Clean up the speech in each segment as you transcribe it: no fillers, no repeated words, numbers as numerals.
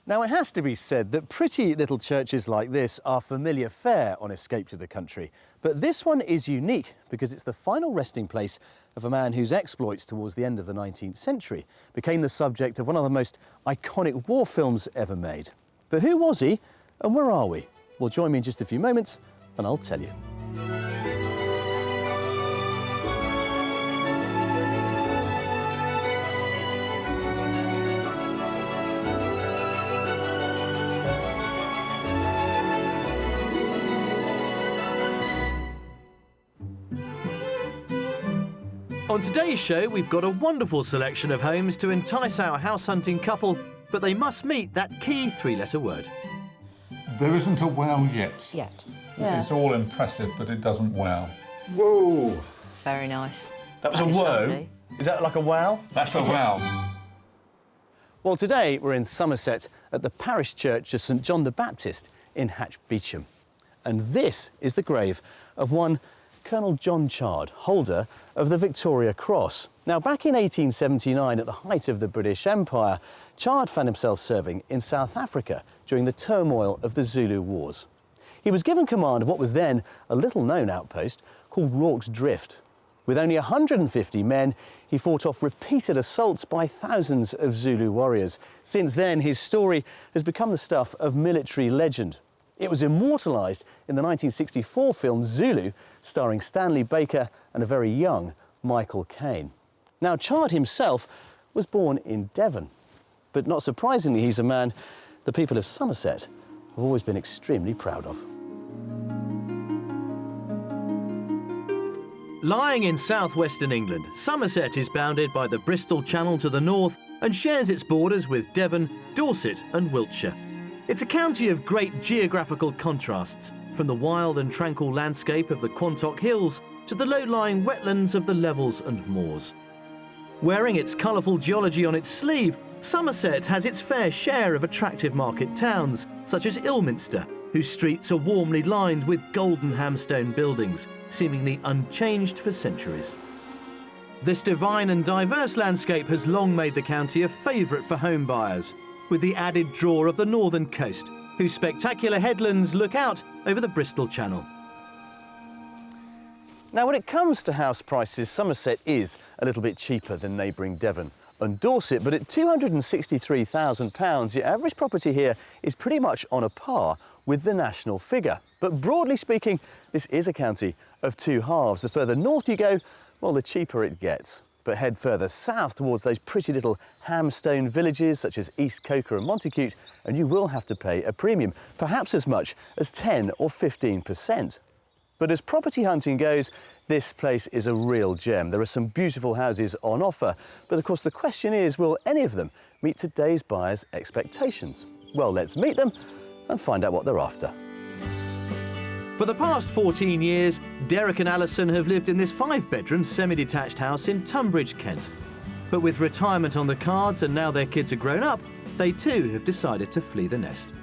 Now, it has to be said that pretty little churches like this are familiar fare on Escape to the Country. But this one is unique because it's the final resting place of a man whose exploits towards the end of the 19th century became the subject of one of the most iconic war films ever made. But who was he and where are we? Well, join me in just a few moments and I'll tell you. On today's show, we've got a wonderful selection of homes to entice our house-hunting couple, but they must meet that key three-letter word. There isn't a wow yet. Yeah. It's all impressive, but it doesn't wow. Whoa! Very nice. That was a whoa? Lovely. Is that like a wow? That's a wow. Well, today we're in Somerset at the parish church of St John the Baptist in Hatch Beauchamp. And this is the grave of one Colonel John Chard, holder of the Victoria Cross. Now, back in 1879, at the height of the British Empire, Chard found himself serving in South Africa during the turmoil of the Zulu Wars. He was given command of what was then a little-known outpost called Rorke's Drift. With only 150 men, he fought off repeated assaults by thousands of Zulu warriors. Since then, his story has become the stuff of military legend. It was immortalised in the 1964 film Zulu, starring Stanley Baker and a very young Michael Caine. Now, Chard himself was born in Devon, but not surprisingly, he's a man the people of Somerset have always been extremely proud of. Lying in southwestern England, Somerset is bounded by the Bristol Channel to the north and shares its borders with Devon, Dorset and Wiltshire. It's a county of great geographical contrasts, from the wild and tranquil landscape of the Quantock Hills to the low-lying wetlands of the Levels and moors. Wearing its colourful geology on its sleeve, Somerset has its fair share of attractive market towns, such as Ilminster, whose streets are warmly lined with golden hamstone buildings, seemingly unchanged for centuries. This divine and diverse landscape has long made the county a favourite for home buyers, with the added draw of the northern coast, whose spectacular headlands look out over the Bristol Channel. Now, when it comes to house prices, Somerset is a little bit cheaper than neighbouring Devon and Dorset, but at £263,000, your average property here is pretty much on a par with the national figure. But broadly speaking, this is a county of two halves. The further north you go, well, the cheaper it gets. But head further south towards those pretty little hamstone villages such as East Coker and Montacute, and you will have to pay a premium, perhaps as much as 10 or 15%. But as property hunting goes, this place is a real gem. There are some beautiful houses on offer, but of course the question is, will any of them meet today's buyers' expectations? Well, let's meet them and find out what they're after. For the past 14 years, Derek and Alison have lived in this 5-bedroom semi-detached house in Tunbridge, Kent. But with retirement on the cards and now their kids are grown up, they too have decided to flee the nest.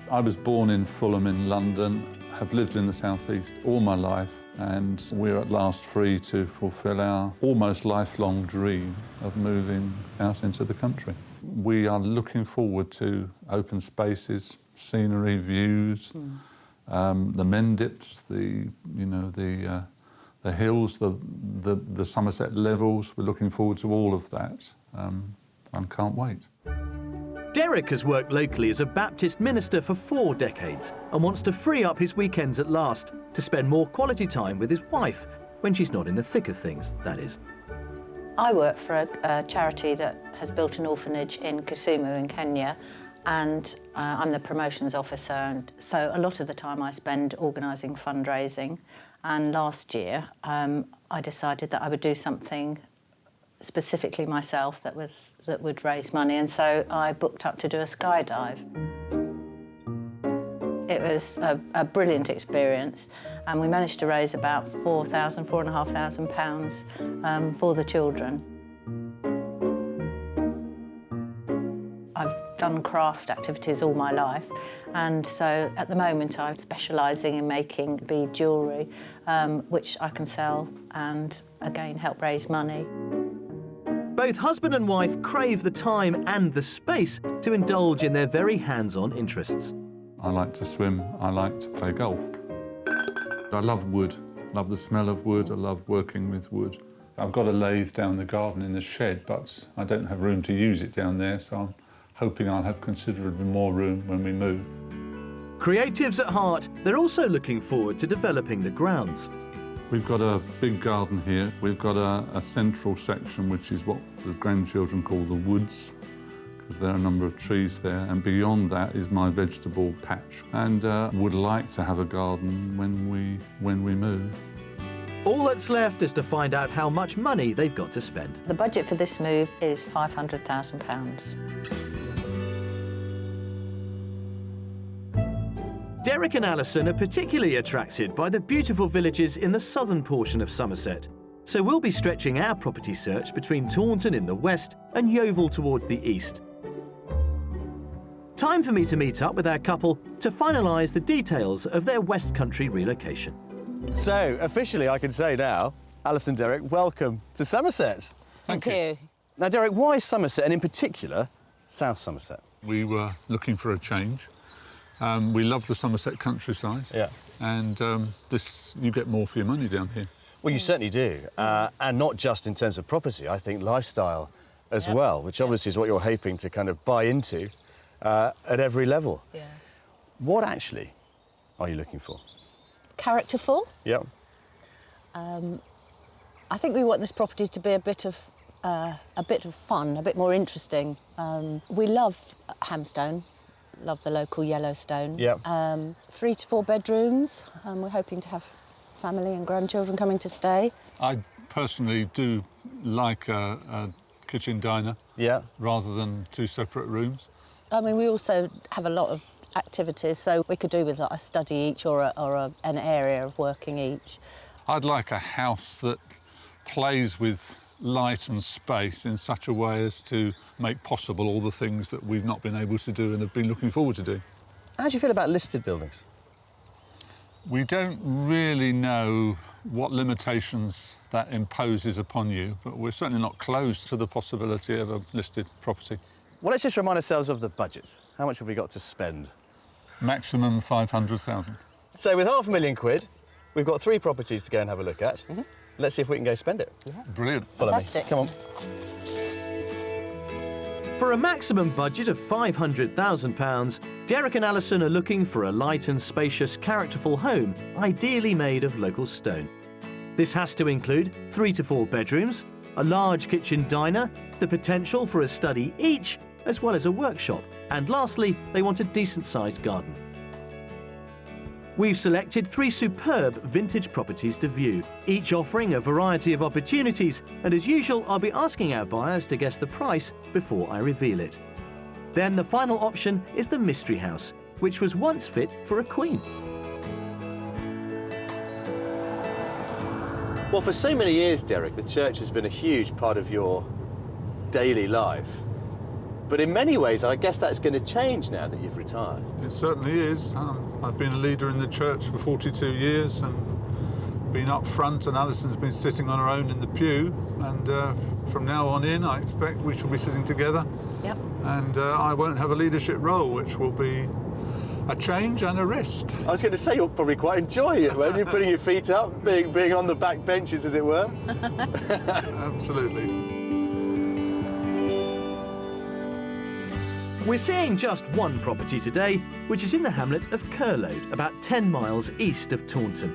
I was born in Fulham in London, have lived in the southeast all my life, and we're at last free to fulfil our almost lifelong dream of moving out into the country. We are looking forward to open spaces, scenery, views, the Mendips, the hills, the Somerset Levels. We're looking forward to all of that and can't wait. Derek has worked locally as a Baptist minister for 4 decades and wants to free up his weekends at last to spend more quality time with his wife when she's not in the thick of things, that is. I work for a charity that has built an orphanage in Kisumu in Kenya, and I'm the promotions officer, and so a lot of the time I spend organising fundraising. And last year I decided that I would do something specifically myself that would raise money, and so I booked up to do a skydive. It was a brilliant experience, and we managed to raise about £4,500 for the children. I've done craft activities all my life, and so at the moment I'm specialising in making bead jewellery, which I can sell and again help raise money. Both husband and wife crave the time and the space to indulge in their very hands-on interests. I like to swim, I like to play golf. I love wood, love the smell of wood, I love working with wood. I've got a lathe down the garden in the shed, but I don't have room to use it down there, so I'm hoping I'll have considerably more room when we move. Creatives at heart, they're also looking forward to developing the grounds. We've got a big garden here. We've got a central section, which is what the grandchildren call the woods, because there are a number of trees there. And beyond that is my vegetable patch. And would like to have a garden when we move. All that's left is to find out how much money they've got to spend. The budget for this move is £500,000. Derek and Alison are particularly attracted by the beautiful villages in the southern portion of Somerset. So we'll be stretching our property search between Taunton in the west and Yeovil towards the east. Time for me to meet up with our couple to finalise the details of their West Country relocation. So, officially I can say now, Alison, Derek, welcome to Somerset. Thank you. Now, Derek, why Somerset, and in particular, South Somerset? We were looking for a change. We love the Somerset countryside. Yeah. And you get more for your money down here. Well, you certainly do. And not just in terms of property, I think lifestyle as well, which obviously is what you're hoping to kind of buy into at every level. Yeah. What actually are you looking for? Characterful. Yeah. I think we want this property to be a bit of fun, a bit more interesting. We love Hamstone, love the local Yellowstone. Yeah. 3 to 4 bedrooms. We're hoping to have family and grandchildren coming to stay. I personally do like a kitchen diner. Yeah. Rather than 2 separate rooms. I mean, we also have a lot of activities, so we could do with a study each or an area of working each. I'd like a house that plays with light and space in such a way as to make possible all the things that we've not been able to do and have been looking forward to do. How do you feel about listed buildings? We don't really know what limitations that imposes upon you, but we're certainly not closed to the possibility of a listed property. Well, let's just remind ourselves of the budget. How much have we got to spend? Maximum 500,000. So with £500,000, we've got 3 properties to go and have a look at. Mm-hmm. Let's see if we can go spend it. Yeah. Brilliant. Follow Fantastic. me. Come on. For a maximum budget of £500,000, Derek and Alison are looking for a light and spacious, characterful home, ideally made of local stone. This has to include 3 to 4 bedrooms, a large kitchen diner, the potential for a study each, as well as a workshop. And lastly, they want a decent-sized garden. We've selected 3 superb vintage properties to view, each offering a variety of opportunities, and as usual, I'll be asking our buyers to guess the price before I reveal it. Then the final option is the mystery house, which was once fit for a queen. Well, for so many years, Derek, the church has been a huge part of your daily life. But in many ways, I guess that's going to change now that you've retired. It certainly is. I've been a leader in the church for 42 years and been up front, and Alison's been sitting on her own in the pew. And from now on in, I expect we shall be sitting together. Yep. And I won't have a leadership role, which will be a change and a rest. I was going to say you'll probably quite enjoy it, won't you? Putting your feet up, being on the back benches, as it were. Absolutely. We're seeing just one property today, which is in the hamlet of Curlode, about 10 miles east of Taunton.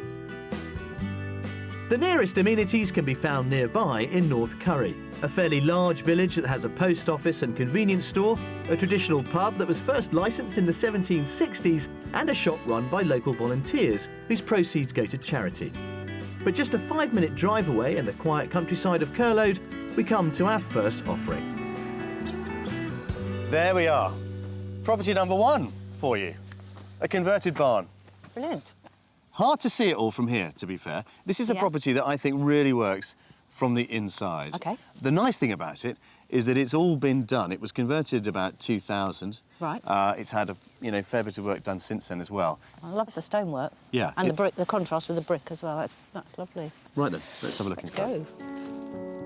The nearest amenities can be found nearby in North Curry, a fairly large village that has a post office and convenience store, a traditional pub that was first licensed in the 1760s, and a shop run by local volunteers, whose proceeds go to charity. But just a 5-minute drive away in the quiet countryside of Curlode, we come to our first offering. There we are. Property number 1 for you. A converted barn. Brilliant. Hard to see it all from here, to be fair. This is a property that I think really works from the inside. OK. The nice thing about it is that it's all been done. It was converted about 2000. Right. It's had a fair bit of work done since then as well. I love the stonework. Yeah. And the brick, the contrast with the brick as well. That's lovely. Right then, let's have a look inside. Go.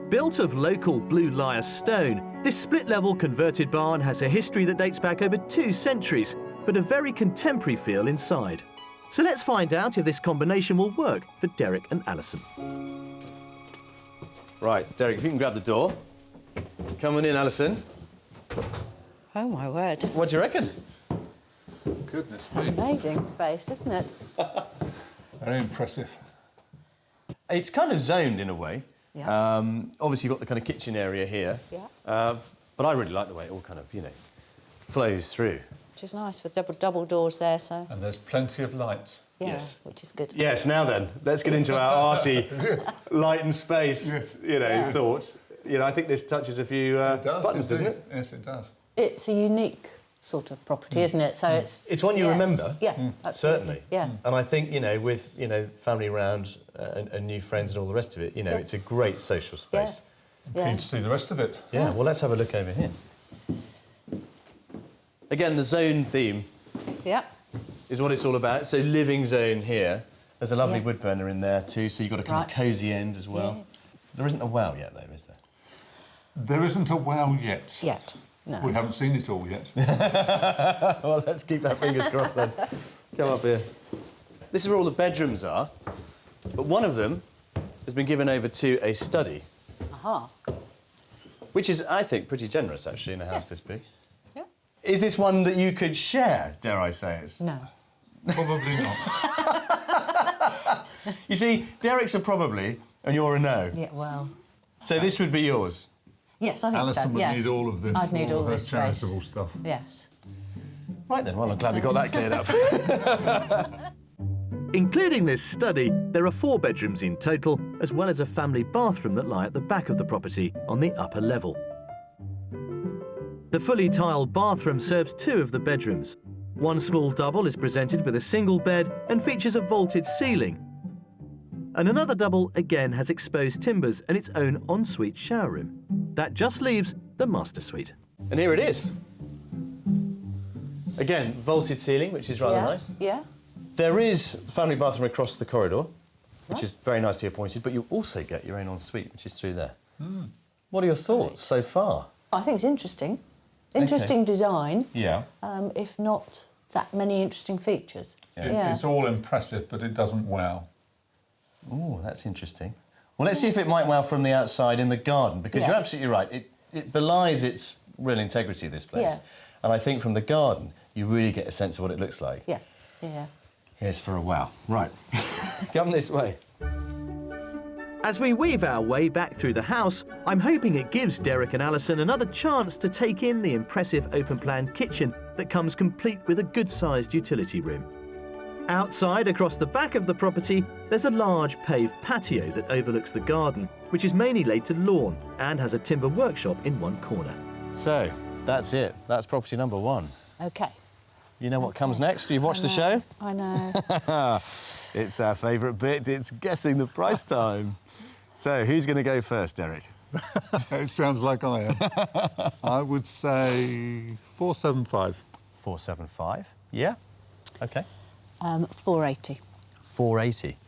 Built of local blue lyre stone, this split-level converted barn has a history that dates back over 2 centuries, but a very contemporary feel inside. So let's find out if this combination will work for Derek and Alison. Right, Derek, if you can grab the door. Come on in, Alison. Oh, my word. What do you reckon? Goodness me. Amazing space, isn't it? Very impressive. It's kind of zoned in a way. Yeah. Obviously, you've got the kind of kitchen area here. Yeah. But I really like the way it all kind of, flows through. Which is nice with double doors there, so... And there's plenty of light. Yeah, Yes. which is good. Yes, now then, let's get into our arty light and space, Yes. thought. I think this touches a few buttons, doesn't it? Yes, it does. It's a unique sort of property, isn't it? So It's one you remember. Yeah, absolutely. Certainly. Yeah. And I think, with, family around and new friends and all the rest of it, it's a great social space. Yeah. Keen to see the rest of it. Yeah, well, let's have a look over here. Again, the zone theme Yeah. is what it's all about. So living zone here. There's a lovely wood burner in there too, so you've got a kind of cosy end as well. Yeah. There isn't a well yet, though, is there? There isn't a well yet. Yet. No. We haven't seen it all yet. Well, let's keep our fingers crossed then. Come up here. This is where all the bedrooms are, but one of them has been given over to a study, Aha. which is, I think, pretty generous, actually, in a house this big. Yeah. Is this one that you could share, dare I say it? No. Probably not. You see, Derek's a probably, and you're a no. Yeah, well... So this would be yours? Yes, I think Alison so, would yeah. need all of this. I'd need all of her this space. charitable stuff. Yes. Right then, well, I'm glad we got that cleared up. Including this study, there are 4 bedrooms in total, as well as a family bathroom that lie at the back of the property on the upper level. The fully tiled bathroom serves 2 of the bedrooms. One small double is presented with a single bed and features a vaulted ceiling. And another double again has exposed timbers and its own ensuite shower room. That just leaves the master suite. And here it is. Again, vaulted ceiling, which is rather nice. Yeah. There is a family bathroom across the corridor, which is very nicely appointed, but you also get your own ensuite, which is through there. What are your thoughts so far? I think it's interesting. Interesting design, Yeah. if not that many interesting features. It's all impressive, but it doesn't wow. Oh, that's interesting. Well, let's see if it might well from the outside in the garden, because you're absolutely right. It belies its real integrity, this place. Yeah. And I think from the garden, you really get a sense of what it looks like. Yeah, yeah. Here's for a wow. Right. Come this way. As we weave our way back through the house, I'm hoping it gives Derek and Alison another chance to take in the impressive open-plan kitchen that comes complete with a good-sized utility room. Outside, across the back of the property, there's a large paved patio that overlooks the garden, which is mainly laid to lawn and has a timber workshop in one corner. So, that's it. That's property number 1. OK. You know what comes next? You've watched the show? I know. It's our favourite bit. It's guessing the price time. So, who's going to go first, Derek? It sounds like I am. I would say 475. 475. Yeah. OK. 480. 480.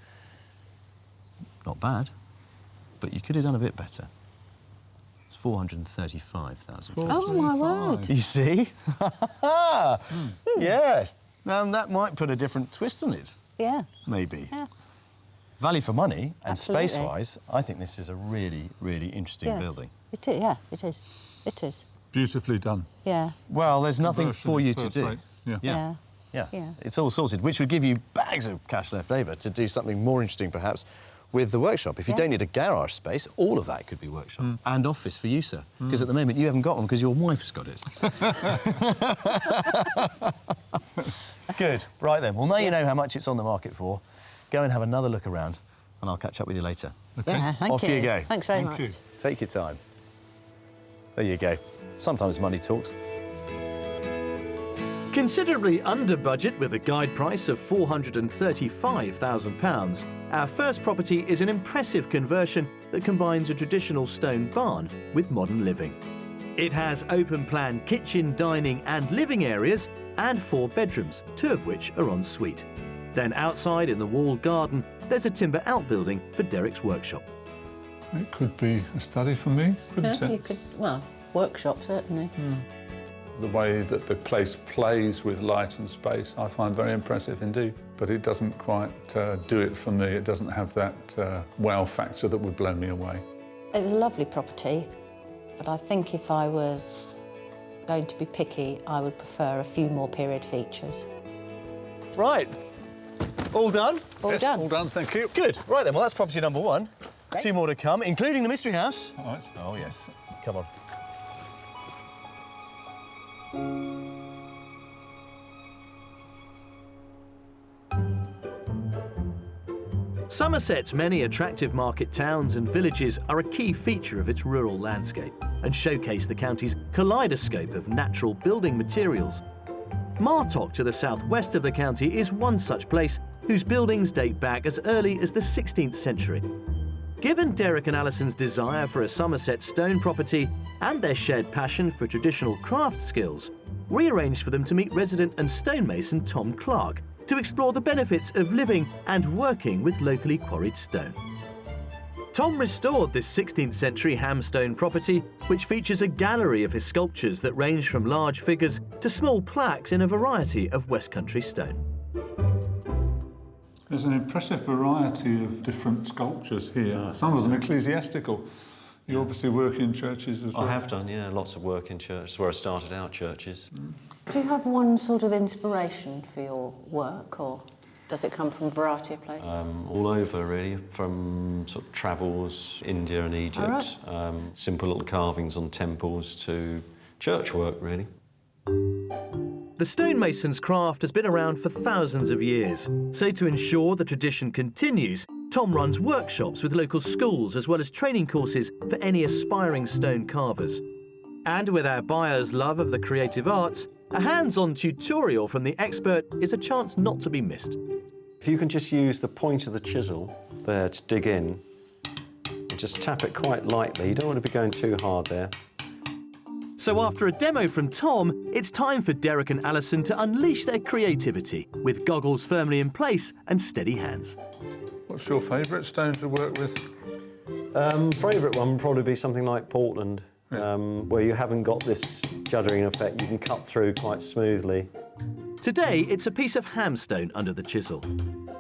Not bad, but you could have done a bit better. It's 435,000. Oh, my word. You see? Yes. Now, that might put a different twist on it, Yeah. maybe. Yeah. Value for money and Absolutely. space-wise, I think this is a really, really interesting Yes. building. It is, yeah, it is. It is. Beautifully done. Yeah. Well, there's nothing Conversion for is you to first do. rate. Yeah. Yeah. Yeah. Yeah. It's all sorted, which would give you bags of cash left over to do something more interesting, perhaps, with the workshop. If you don't need a garage space, all of that could be workshop and office for you, sir. Because at the moment you haven't got one because your wife's got it. Good. Right then. Well, now you know how much it's on the market for. Go and have another look around, and I'll catch up with you later. Okay. Yeah, thank Off you. you go. Thanks very Thank much. you. Take your time. There you go. Sometimes money talks. Considerably under budget with a guide price of £435,000, our first property is an impressive conversion that combines a traditional stone barn with modern living. It has open-plan kitchen, dining and living areas and 4 bedrooms, 2 of which are en suite. Then outside in the walled garden, there's a timber outbuilding for Derek's workshop. It could be a study for me, couldn't Yeah, it? you could, well, workshop certainly. The way that the place plays with light and space, I find very impressive indeed. But it doesn't quite do it for me. It doesn't have that wow factor that would blow me away. It was a lovely property, but I think if I was going to be picky, I would prefer a few more period features. Right. All done? All Yes, done. all done, thank you. Good. Right then, well, that's property number one. Great. 2 more to come, including the mystery house. All right. Oh, yes. Come on. Somerset's many attractive market towns and villages are a key feature of its rural landscape and showcase the county's kaleidoscope of natural building materials. Martock, to the southwest of the county, is one such place whose buildings date back as early as the 16th century. Given Derek and Alison's desire for a Somerset stone property and their shared passion for traditional craft skills, we arranged for them to meet resident and stonemason Tom Clark to explore the benefits of living and working with locally quarried stone. Tom restored this 16th century hamstone property, which features a gallery of his sculptures that range from large figures to small plaques in a variety of West Country stone. There's an impressive variety of different sculptures here. Some of them ecclesiastical. You obviously work in churches as well. I have done, yeah, lots of work in churches, where I started out churches. Do you have one sort of inspiration for your work, or does it come from a variety of places? All over, really, from sort of travels, India and Egypt, All simple little carvings on temples to church work, really. The stonemason's craft has been around for thousands of years, so to ensure the tradition continues, Tom runs workshops with local schools as well as training courses for any aspiring stone carvers. And with our buyer's love of the creative arts, a hands-on tutorial from the expert is a chance not to be missed. If you can just use the point of the chisel there to dig in, and just tap it quite lightly, you don't want to be going too hard there. So after a demo from Tom, it's time for Derek and Alison to unleash their creativity with goggles firmly in place and steady hands. What's your favourite stone to work with? Favourite one would probably be something like Portland, where you haven't got this juddering effect. You can cut through quite smoothly. Today, it's a piece of hamstone under the chisel.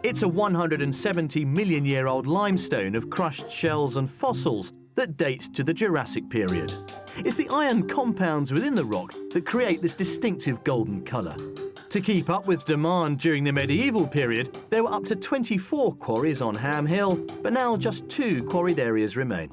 It's a 170 million year old limestone of crushed shells and fossils that dates to the Jurassic period. It's the iron compounds within the rock that create this distinctive golden colour. To keep up with demand during the medieval period, there were up to 24 quarries on Ham Hill, but now just 2 quarried areas remain.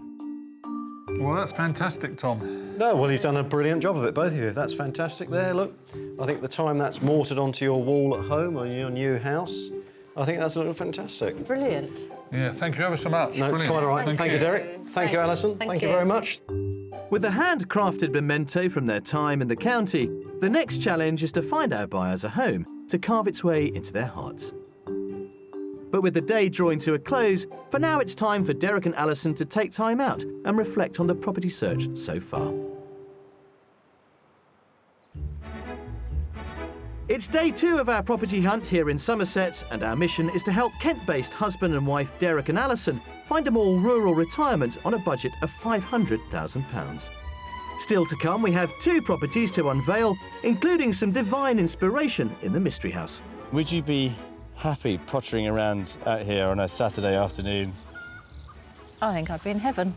Well, that's fantastic, Tom. No, well, you've done a brilliant job of it, both of you. That's fantastic there, look. I think the time that's mortared onto your wall at home or your new house, I think that's fantastic. Brilliant. Yeah, thank you ever so much. No, Brilliant. quite all right. Thank you, Derek. Thank you, Thanks. Alison. Thank Thank you you. very much. With a handcrafted memento from their time in the county, the next challenge is to find our buyers a home to carve its way into their hearts. But with the day drawing to a close, for now it's time for Derek and Alison to take time out and reflect on the property search so far. It's day 2 of our property hunt here in Somerset, and our mission is to help Kent-based husband and wife Derek and Alison find a more rural retirement on a budget of £500,000. Still to come, we have 2 properties to unveil, including some divine inspiration in the mystery house. Would you be happy pottering around out here on a Saturday afternoon? I think I'd be in heaven.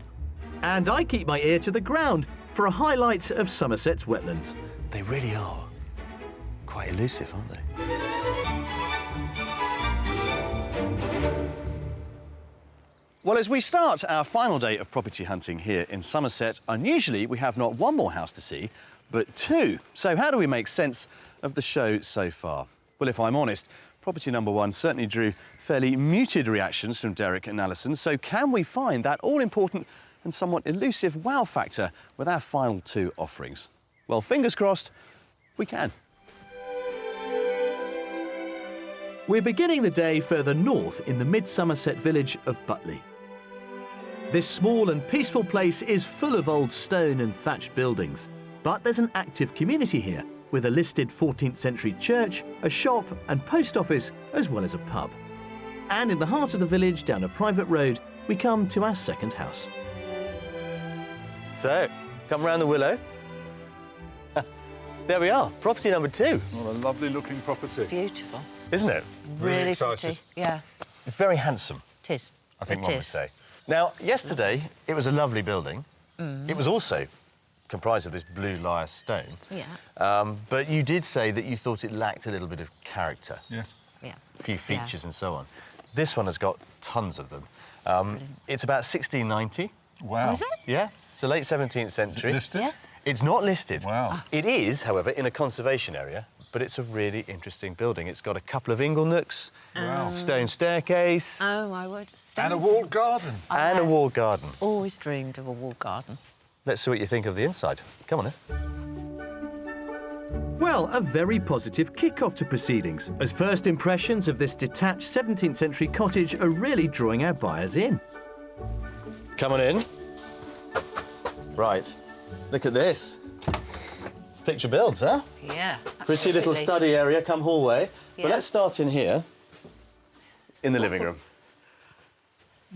And I keep my ear to the ground for a highlight of Somerset's wetlands. They really are quite elusive, aren't they? Well, as we start our final day of property hunting here in Somerset, unusually we have not one more house to see, but 2. So how do we make sense of the show so far? Well, if I'm honest, property number 1 certainly drew fairly muted reactions from Derek and Alison, so can we find that all-important and somewhat elusive wow factor with our final 2 offerings? Well, fingers crossed, we can. We're beginning the day further north in the mid-Somerset village of Butley. This small and peaceful place is full of old stone and thatched buildings, but there's an active community here with a listed 14th century church, a shop and post office, as well as a pub. And in the heart of the village, down a private road, we come to our second house. So, come round the willow. There we are, property number 2. What a lovely looking property. Beautiful. Isn't it? Really excited. pretty. Yeah, It's very handsome, it is. I think It one would is. say. Now, yesterday, it was a lovely building. It was also comprised of this blue lyre stone. Yeah. But you did say that you thought it lacked a little bit of character, Yes. Yeah. a few features and so on. This one has got tons of them. It's about 1690. Wow. Was it? Yeah, it's the late 17th century. Listed? Yeah. It's not listed. Wow. It is, however, in a conservation area, but it's a really interesting building. It's got a couple of ingle nooks, Wow. stone staircase, Oh, my word. And a walled garden. and a walled garden. Always dreamed of a walled garden. Let's see what you think of the inside. Come on in. Well, a very positive kick-off to proceedings, as first impressions of this detached 17th century cottage are really drawing our buyers in. Come on in. Right, look at this. Picture builds, huh? Yeah. Pretty little absolutely. study area, come hallway. But Yeah. let's start in here, in the living room.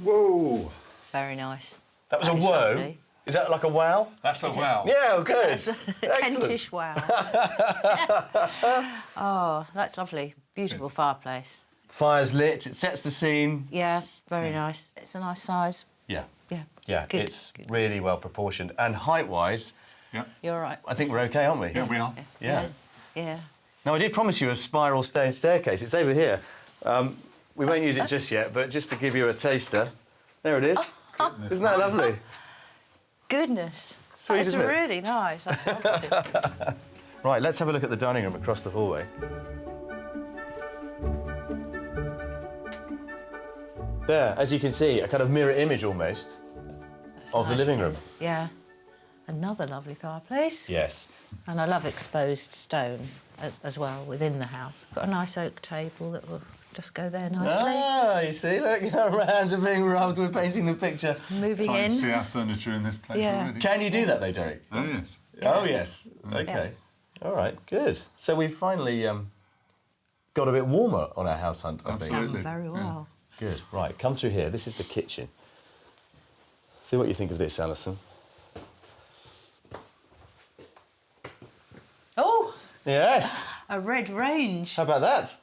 Whoa. Very nice. That was a That is whoa. lovely. Is that like a wow? That's a wow. Yeah, oh, good. Excellent. Kentish wow. Oh, that's lovely. Beautiful fireplace. Fire's lit, it sets the scene. Yeah, very nice. It's a nice size. Yeah, Yeah. yeah, Good, it's good. really well proportioned. And height-wise, Yeah. You're right. I think we're OK, aren't we? Yeah, we are. Yeah. Yeah. Now, I did promise you a spiral stone staircase. It's over here. We won't use it just yet, but just to give you a taster, there it is. Isn't that lovely? Goodness. Sweet, That's isn't it? really nice. That's lovely. Right, let's have a look at the dining room across the hallway. There, as you can see, a kind of mirror image almost That's of the nice living too. room. Yeah. Another lovely fireplace. Yes. And I love exposed stone as well within the house. Got a nice oak table that will just go there nicely. Ah, you see, look, our hands are being rubbed, we're painting the picture. Moving Trying to see in. our furniture in this place Yeah. already. Can you do that though, Derek? Oh, yes. Oh, yes. OK. All right, good. So we've finally got a bit warmer on our house hunt, I think. Absolutely. Done very well. Good. Right, come through here. This is the kitchen. See what you think of this, Alison. Oh, Yes. a red range. How about that?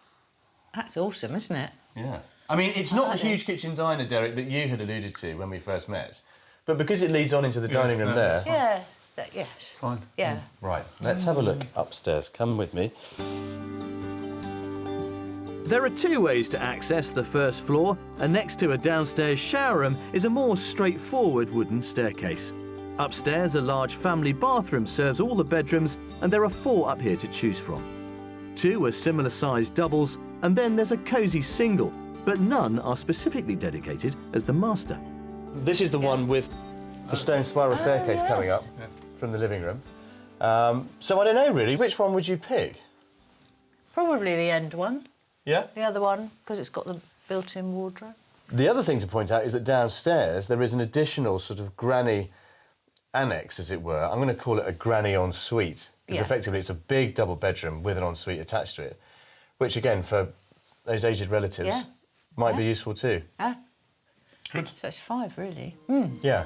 That's awesome, isn't it? Yeah. I mean, it's not the that huge is. kitchen diner, Derek, that you had alluded to when we first met. But because it leads on into the dining room no, there... Yeah. Yes. Fine. Yeah. Right, let's have a look upstairs. Come with me. There are 2 ways to access the first floor, and next to a downstairs shower room is a more straightforward wooden staircase. Upstairs, a large family bathroom serves all the bedrooms, and there are 4 up here to choose from. 2 are similar-sized doubles, and then there's a cosy single, but none are specifically dedicated as the master. This is the one with the stone spiral staircase coming up Yes. from the living room. So I don't know, really. Which one would you pick? Probably the end one. Yeah? The other one, because it's got the built-in wardrobe. The other thing to point out is that downstairs there is an additional sort of granny annex, as it were. I'm going to call it a granny ensuite, because Yeah. effectively it's a big double bedroom with an ensuite attached to it, which, again, for those aged relatives, Yeah. might be Yeah. useful too. Ah, Good. so it's 5, really. Yeah.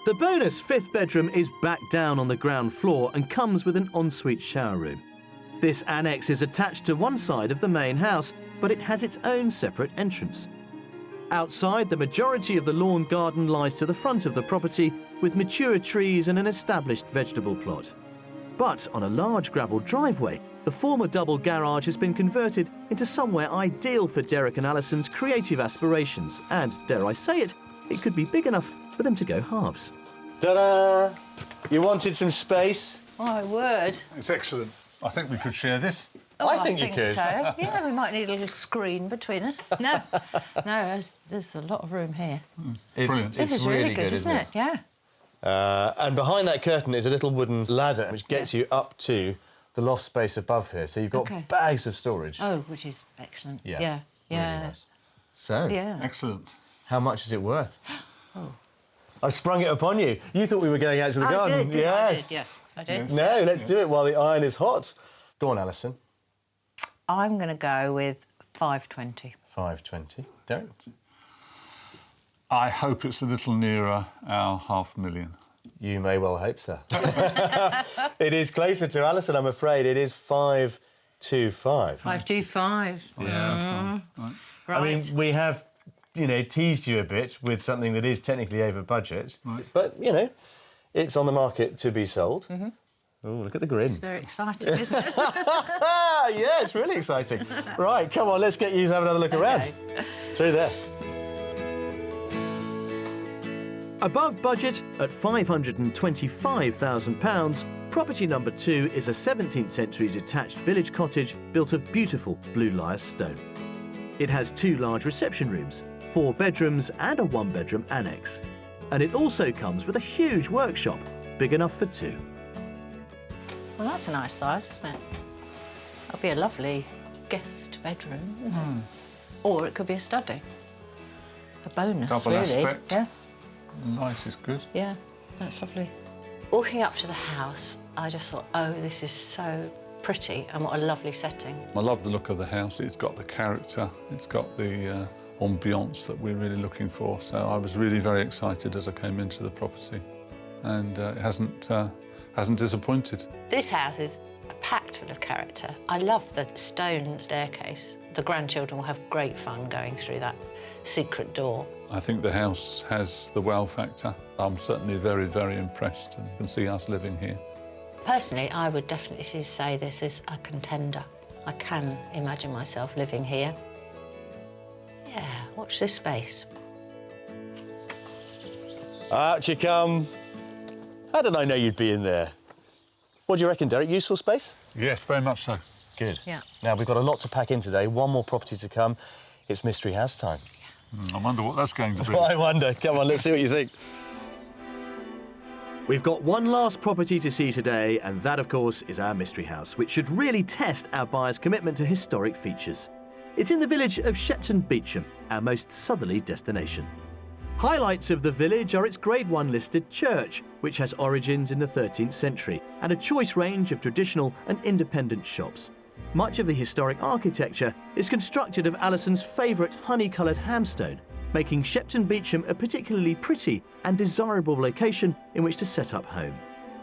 The bonus 5th bedroom is back down on the ground floor and comes with an ensuite shower room. This annex is attached to one side of the main house, but it has its own separate entrance. Outside, the majority of the lawn garden lies to the front of the property, with mature trees and an established vegetable plot. But on a large gravel driveway, the former double garage has been converted into somewhere ideal for Derek and Alison's creative aspirations, and, dare I say it, it could be big enough for them to go halves. Ta-da! You wanted some space? My word. It's excellent. I think we could share this. Oh, I think you could. so. Yeah, we might need a little screen between us. No, there's a lot of room here. Brilliant. This is really good, isn't it? Yeah. And behind that curtain is a little wooden ladder which gets you up to the loft space above here. So you've got Okay. bags of storage. Oh, which is excellent. Yeah. Yeah. Yeah. Really nice. So, Yeah. Excellent. how much is it worth? I've sprung it upon you. You thought we were going out to the garden. Yes. I did. No, let's do it while the iron is hot. Go on, Alison. I'm going to go with 520. 520. Derek? I hope it's a little nearer our 500,000. You may well hope so. It is closer to Alison, I'm afraid. It is 525. 525. Yeah. Right. I mean, we have, you know, teased you a bit with something that is technically over budget. Right. But, you know, it's on the market to be sold. Oh, look at the grin. It's very exciting, isn't it? Yeah, it's really exciting. Right, come on, let's get you to have another look around. Through there. Above budget at £525,000, property number 2 is a 17th century detached village cottage built of beautiful blue lias stone. It has 2 large reception rooms, 4 bedrooms and a 1-bedroom annex. And it also comes with a huge workshop, big enough for 2. Well, that's a nice size, isn't it? That'll be a lovely guest bedroom. Or it could be a study. A bonus, Double really. aspect. Yeah, Nice is good. yeah, that's lovely. Walking up to the house, I just thought, oh, this is so pretty and what a lovely setting. I love the look of the house. It's got the character. It's got the ambiance that we're really looking for. So I was really very excited as I came into the property, and it hasn't disappointed. This house is packed full of character. I love the stone staircase. The grandchildren will have great fun going through that secret door. I think the house has the wow factor. I'm certainly very, very impressed and can see us living here. Personally, I would definitely say this is a contender. I can imagine myself living here. Yeah, watch this space. Out you come. How did I know you'd be in there? What do you reckon, Derek? Useful space? Yes, very much so. Good. Yeah. Now, we've got a lot to pack in today. One more property to come. It's Mystery House time. I wonder what that's going to be. Well, I wonder. Come on, let's see what you think. We've got one last property to see today, and that, of course, is our mystery house, which should really test our buyers' commitment to historic features. It's in the village of Shepton Beecham, our most southerly destination. Highlights of the village are its Grade 1 listed church, which has origins in the 13th century, and a choice range of traditional and independent shops. Much of the historic architecture is constructed of Alison's favourite honey-coloured hamstone, making Shepton Beecham a particularly pretty and desirable location in which to set up home.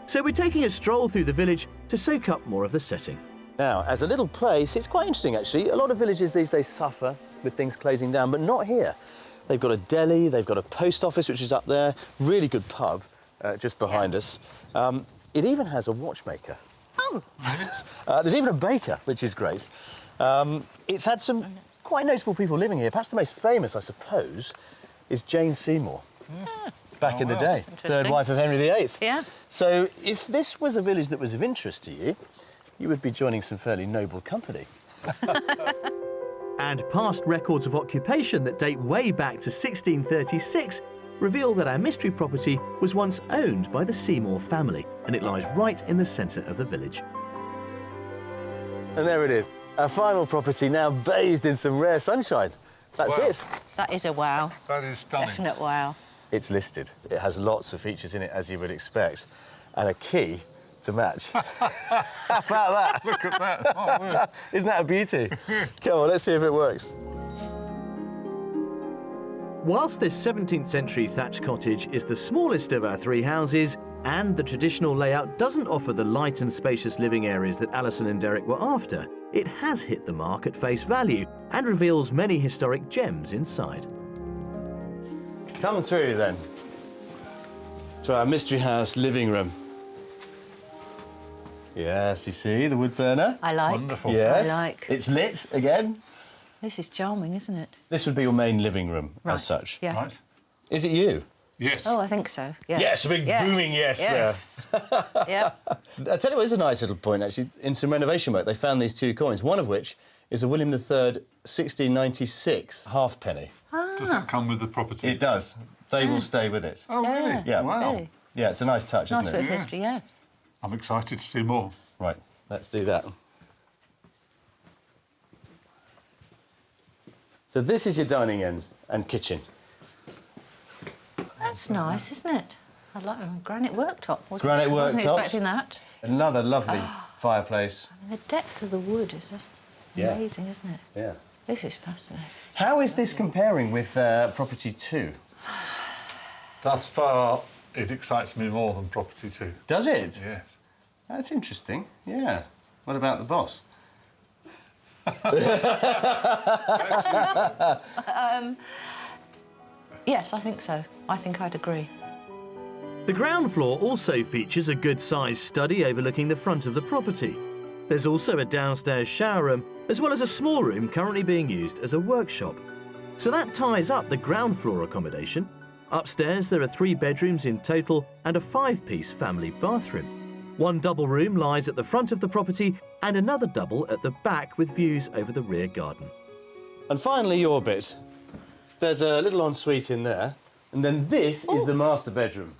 So we're taking a stroll through the village to soak up more of the setting. Now, as a little place, it's quite interesting, actually. A lot of villages these days suffer with things closing down, but not here. They've got a deli, they've got a post office, which is up there, really good pub just behind us. It even has a watchmaker. Oh, There's even a baker, which is great. It's had some quite notable people living here. Perhaps the most famous, I suppose, is Jane Seymour. Back in the day, third wife of Henry VIII. Yeah. So if this was a village that was of interest to you, you would be joining some fairly noble company. And past records of occupation that date way back to 1636 reveal that our mystery property was once owned by the Seymour family, and it lies right in the centre of the village. And there it is, our final property now bathed in some rare sunshine. That's Wow. it. that is a wow. That is stunning. Definite wow. It's listed. It has lots of features in it, as you would expect, and a key to match. How about that? Look at that. Oh, yeah. Isn't that a beauty? Come on, let's see if it works. Whilst this 17th century thatched cottage is the smallest of our 3 houses, and the traditional layout doesn't offer the light and spacious living areas that Alison and Derek were after, it has hit the mark at face value and reveals many historic gems inside. Come through then to our mystery house living room. Yes, you see the wood burner. I like. Wonderful. Yes, I like. it's lit again. This is charming, isn't it? This would be your main living room as such. Yeah. Right. Is it you? Yes. Oh, I think so. Yeah. Yes, a big booming yes there. Yeah. I tell you what, it's a nice little point actually. In some renovation work, they found these 2 coins. One of which is a William III 1696 halfpenny. Does it come with the property? It does. They will stay with it. Oh, really? Yeah. Wow. Really. Yeah, it's a nice touch, Nice isn't bit of it? history, yeah. I'm excited to see more. Right, let's do that. So this is your dining end and kitchen. That's nice, isn't it? I like granite worktop. Granite Wasn't worktops. expecting that. Another lovely fireplace. The depth of the wood is just Yeah. amazing, isn't it? Yeah. This is fascinating. How is this comparing with property 2? Thus far, it excites me more than property too. Does it? Yes. That's interesting, yeah. What about the boss? Yes, I think so. I think I'd agree. The ground floor also features a good-sized study overlooking the front of the property. There's also a downstairs shower room, as well as a small room currently being used as a workshop. So that ties up the ground floor accommodation. Upstairs there are 3 bedrooms in total and a 5-piece family bathroom. One double room lies at the front of the property and another double at the back with views over the rear garden. And finally, your bit. There's a little ensuite in there, and then this is the master bedroom.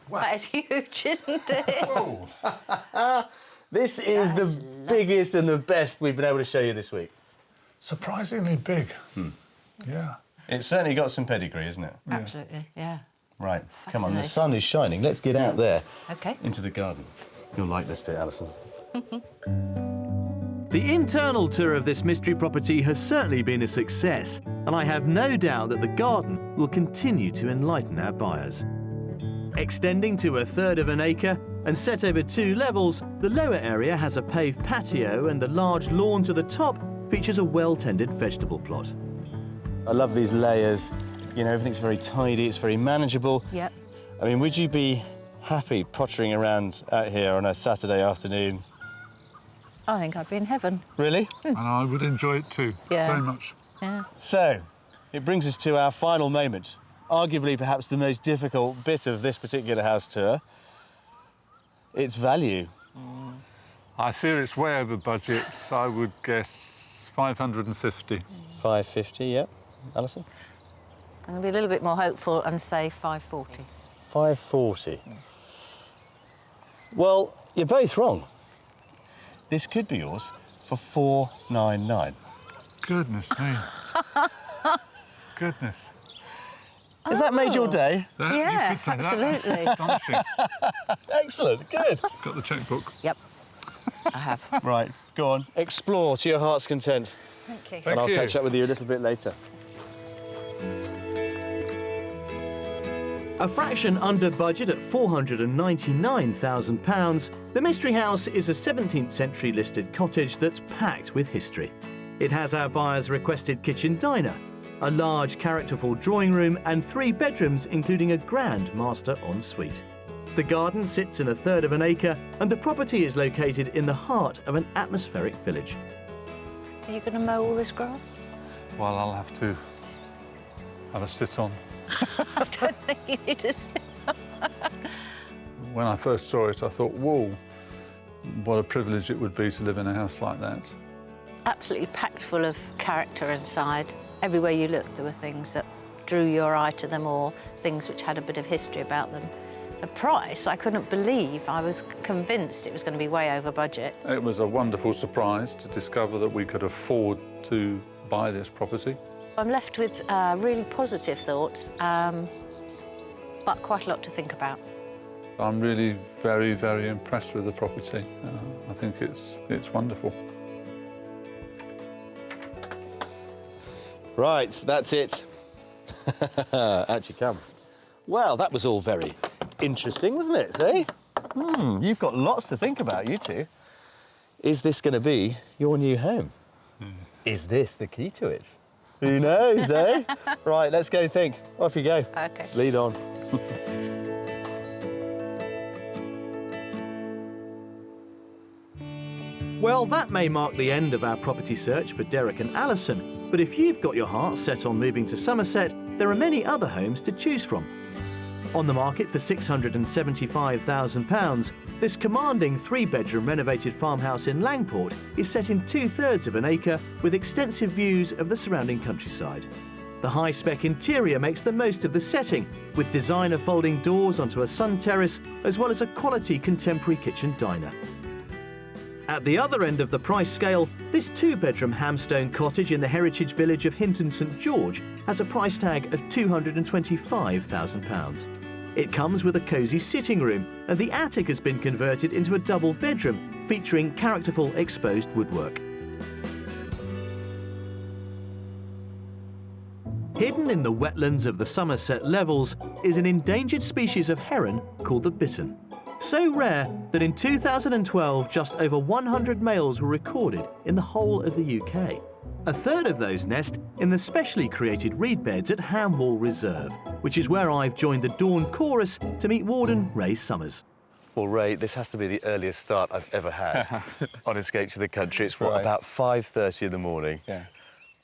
That is huge, isn't it? Oh, This is the biggest and the best we've been able to show you this week. surprisingly big. Yeah. It's certainly got some pedigree, isn't it? Absolutely, yeah. Right, come on, the Fascinating. sun is shining. Let's get out there OK. into the garden. You'll like this bit, Alison. The internal tour of this mystery property has certainly been a success, and I have no doubt that the garden will continue to enlighten our buyers. Extending to 1/3 of an acre and set over 2 levels, the lower area has a paved patio and the large lawn to the top features a well-tended vegetable plot. I love these layers. You know, everything's very tidy, it's very manageable. Yep. I mean, would you be happy pottering around out here on a Saturday afternoon? I think I'd be in heaven. Really? And I would enjoy it too, Yeah. very much. Yeah. So, it brings us to our final moment. Arguably, perhaps the most difficult bit of this particular house tour. Its value. I fear it's way over budget. I would guess 550. 550, yep. Alison? I'm going to be a little bit more hopeful and say 540. 540. Well, you're both wrong. This could be yours for 499. Goodness me. Goodness. Has that made your day? That, Yeah, you could say absolutely. That. That's astonishing. Excellent, good. Got the checkbook. Yep, I have. Right, go on. Explore to your heart's content. Thank you. Thank And I'll you. catch up with you a little bit later. A fraction under budget at £499,000, the Mystery House is a 17th century listed cottage that's packed with history. It has our buyers' requested kitchen diner, a large characterful drawing room and 3 bedrooms including a grand master ensuite. The garden sits in 1/3 of an acre and the property is located in the heart of an atmospheric village. Are you going to mow all this grass? Well, I'll have to have a sit on. I don't think you need to. When I first saw it, I thought, whoa, what a privilege it would be to live in a house like that. Absolutely packed full of character inside. Everywhere you looked, there were things that drew your eye to them or things which had a bit of history about them. The price, I couldn't believe. I was convinced it was going to be way over budget. It was a wonderful surprise to discover that we could afford to buy this property. I'm left with really positive thoughts, but quite a lot to think about. I'm really very, very impressed with the property. I think it's wonderful. Right, that's it. Out you come. Well, that was all very interesting, wasn't it, eh? You've got lots to think about, you two. Is this going to be your new home? Is this the key to it? Who knows, eh? Right, let's go think. Off you go. OK. Lead on. Well, that may mark the end of our property search for Derek and Alison, but if you've got your heart set on moving to Somerset, there are many other homes to choose from. On the market for £675,000, this commanding 3-bedroom renovated farmhouse in Langport is set in 2/3 of an acre with extensive views of the surrounding countryside. The high-spec interior makes the most of the setting, with designer folding doors onto a sun terrace, as well as a quality contemporary kitchen diner. At the other end of the price scale, this 2-bedroom hamstone cottage in the heritage village of Hinton St George has a price tag of £225,000. It comes with a cosy sitting room, and the attic has been converted into a double bedroom, featuring characterful exposed woodwork. Hidden in the wetlands of the Somerset Levels is an endangered species of heron called the bittern. So rare that in 2012 just over 100 males were recorded in the whole of the UK. A third of those nest in the specially created reed beds at Hamwall Reserve, which is where I've joined the Dawn Chorus to meet Warden Ray Summers. Well, Ray, this has to be the earliest start I've ever had on Escape to the Country. It's what, about 5:30 in the morning? Yeah.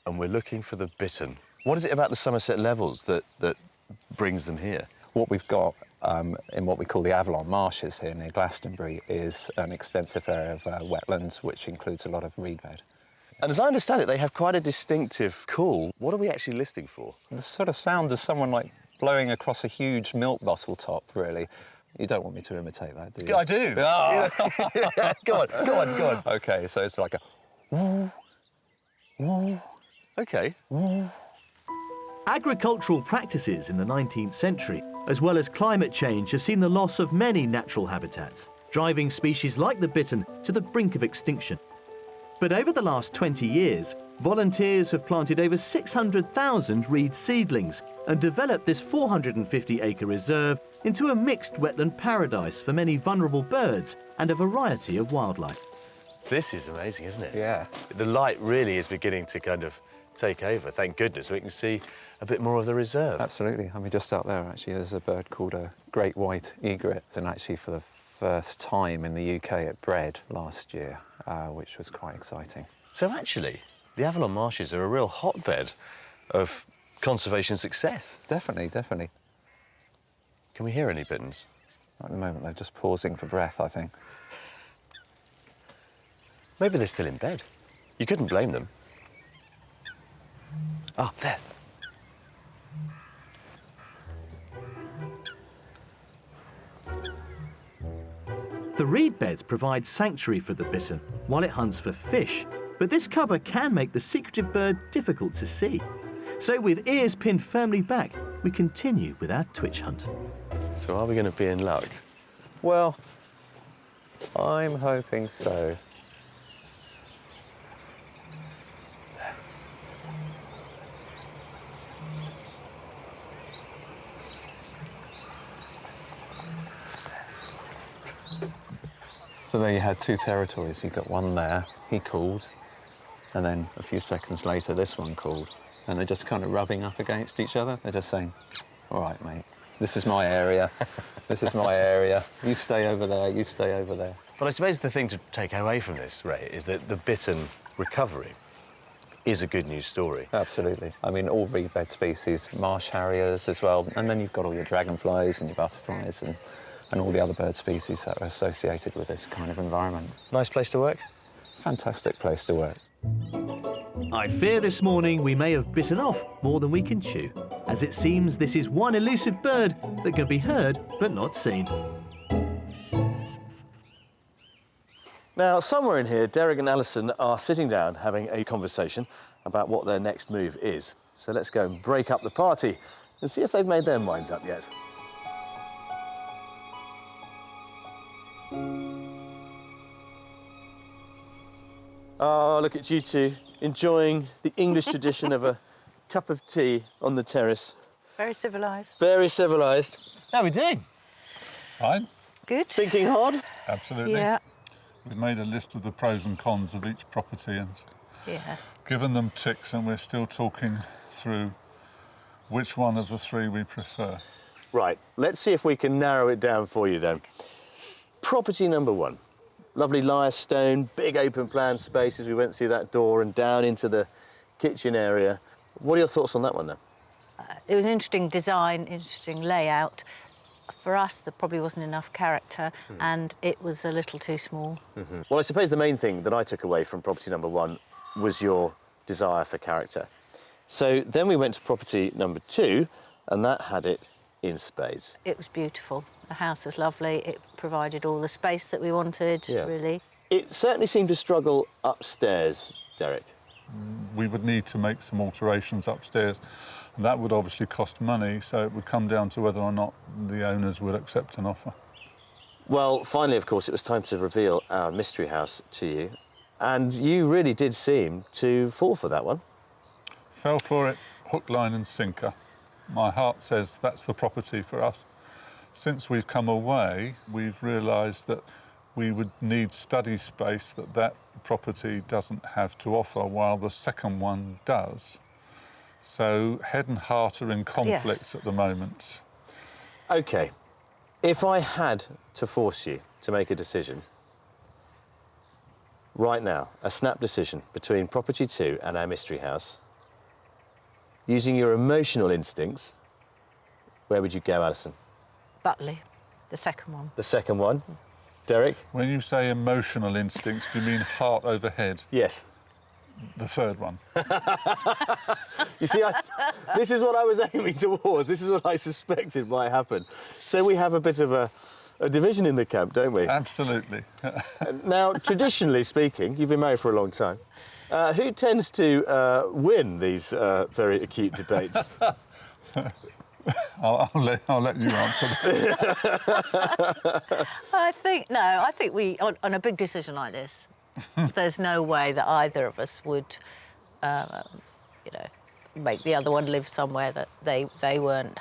And we're looking for the bittern. What is it about the Somerset Levels that brings them here? What we've got in what we call the Avalon Marshes here near Glastonbury is an extensive area of wetlands, which includes a lot of reed bed. And as I understand it, they have quite a distinctive call. What are we actually listening for? The sort of sound of someone like blowing across a huge milk bottle top, really. You don't want me to imitate that, do you? I do. Oh. Go on. OK, so it's like a woo, woo. OK. Woo. Agricultural practices in the 19th century, as well as climate change, have seen the loss of many natural habitats, driving species like the bittern to the brink of extinction. But over the last 20 years, volunteers have planted over 600,000 reed seedlings and developed this 450-acre reserve into a mixed wetland paradise for many vulnerable birds and a variety of wildlife. This is amazing, isn't it? Yeah. The light really is beginning to kind of take over. Thank goodness we can see a bit more of the reserve. Absolutely. I mean, just out there, actually, there's a bird called a great white egret, and actually for the first time in the UK it bred last year, which was quite exciting. So actually, the Avalon Marshes are a real hotbed of conservation success. Definitely. Can we hear any bitterns? At the moment, they're just pausing for breath, I think. Maybe they're still in bed. You couldn't blame them. Ah, there. The reed beds provide sanctuary for the bittern while it hunts for fish, but this cover can make the secretive bird difficult to see. So with ears pinned firmly back, we continue with our twitch hunt. So are we going to be in luck? Well, I'm hoping so. So there you had two territories. You got one there, he called, and then a few seconds later this one called. And they're just kind of rubbing up against each other. They're just saying, all right, mate, this is my area, this is my area, you stay over there, you stay over there. But I suppose the thing to take away from this, Ray, is that the bittern recovery is a good news story. Absolutely. I mean, all reed bed species, marsh harriers as well, and then you've got all your dragonflies and your butterflies and all the other bird species that are associated with this kind of environment. Nice place to work? Fantastic place to work. I fear this morning we may have bitten off more than we can chew, as it seems this is one elusive bird that can be heard but not seen. Now, somewhere in here, Derek and Alison are sitting down having a conversation about what their next move is. So let's go and break up the party and see if they've made their minds up yet. Oh, look at you two, enjoying the English tradition of a cup of tea on the terrace. Very civilised. Very civilised. How are we doing? Fine, Good. Thinking hard? absolutely. Yeah. We've made a list of the pros and cons of each property and Yeah. given them ticks, and we're still talking through which one of the three we prefer. Right, let's see if we can narrow it down for you then. Property number one. Lovely lyre stone, big open plan space as we went through that door and down into the kitchen area. What are your thoughts on that one then? It was an interesting design, interesting layout. For us, there probably wasn't enough character and it was a little too small. Well, I suppose the main thing that I took away from property number one was your desire for character. So then we went to property number two, and that had it in spades. It was beautiful. The house was lovely. It provided all the space that we wanted, Yeah. really. It certainly seemed to struggle upstairs, Derek. We would need to make some alterations upstairs. And that would obviously cost money, so it would come down to whether or not the owners would accept an offer. Well, finally, of course, it was time to reveal our mystery house to you. And you really did seem to fall for that one. Fell for it, hook, line and sinker. My heart says that's the property for us. Since we've come away, we've realised that we would need study space that property doesn't have to offer, while the second one does. So head and heart are in conflict at the moment. OK, if I had to force you to make a decision, right now, a snap decision between property 2 and our mystery house, using your emotional instincts, where would you go, Alison? Butley, the second one. The second one. Derek? When you say emotional instincts, do you mean heart over head? Yes. The third one. You see, this is what I was aiming towards. This is what I suspected might happen. So we have a bit of a division in the camp, don't we? Absolutely. Now, traditionally speaking, you've been married for a long time. Who tends to win these very acute debates? I'll let you answer that. I think we, on a big decision like this, there's no way that either of us would, make the other one live somewhere that they weren't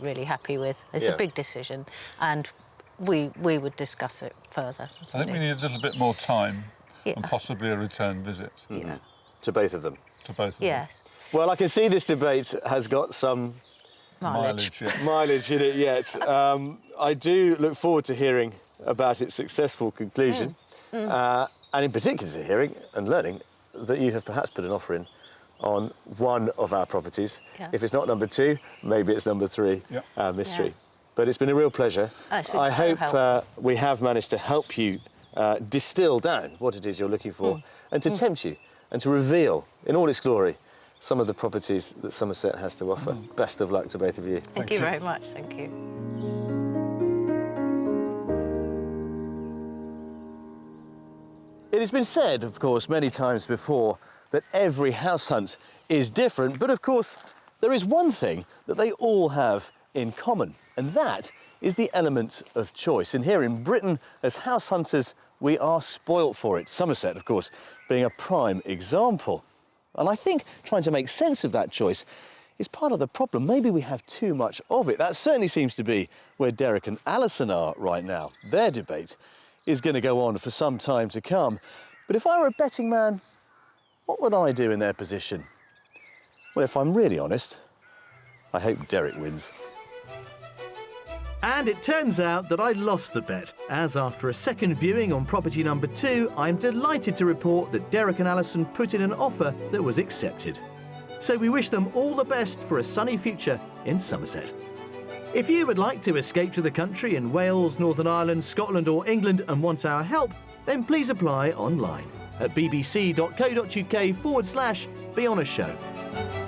really happy with. It's a big decision, and we would discuss it further. I think we need a little bit more time and possibly a return visit. Yeah. To both of them? To both of them. Yes. Well, I can see this debate has got some Mileage. mileage in it yet. I do look forward to hearing about its successful conclusion, and in particular to hearing and learning that you have perhaps put an offer in on one of our properties. Yeah. If it's not number 2, maybe it's number 3, mystery. Yeah. But it's been a real pleasure. It's been I so hope helpful. we have managed to help you distill down what it is you're looking for and to tempt you and to reveal in all its glory some of the properties that Somerset has to offer. Best of luck to both of you. Thank you very much. Thank you. It has been said, of course, many times before, that every house hunt is different, but of course, there is one thing that they all have in common, and that is the element of choice. And here in Britain, as house hunters, we are spoilt for it. Somerset, of course, being a prime example. And I think trying to make sense of that choice is part of the problem. Maybe we have too much of it. That certainly seems to be where Derek and Alison are right now. Their debate is going to go on for some time to come. But if I were a betting man, what would I do in their position? Well, if I'm really honest, I hope Derek wins. And it turns out that I lost the bet, as after a second viewing on property number 2, I'm delighted to report that Derek and Alison put in an offer that was accepted. So we wish them all the best for a sunny future in Somerset. If you would like to escape to the country in Wales, Northern Ireland, Scotland or England and want our help, then please apply online at bbc.co.uk/behonorshow.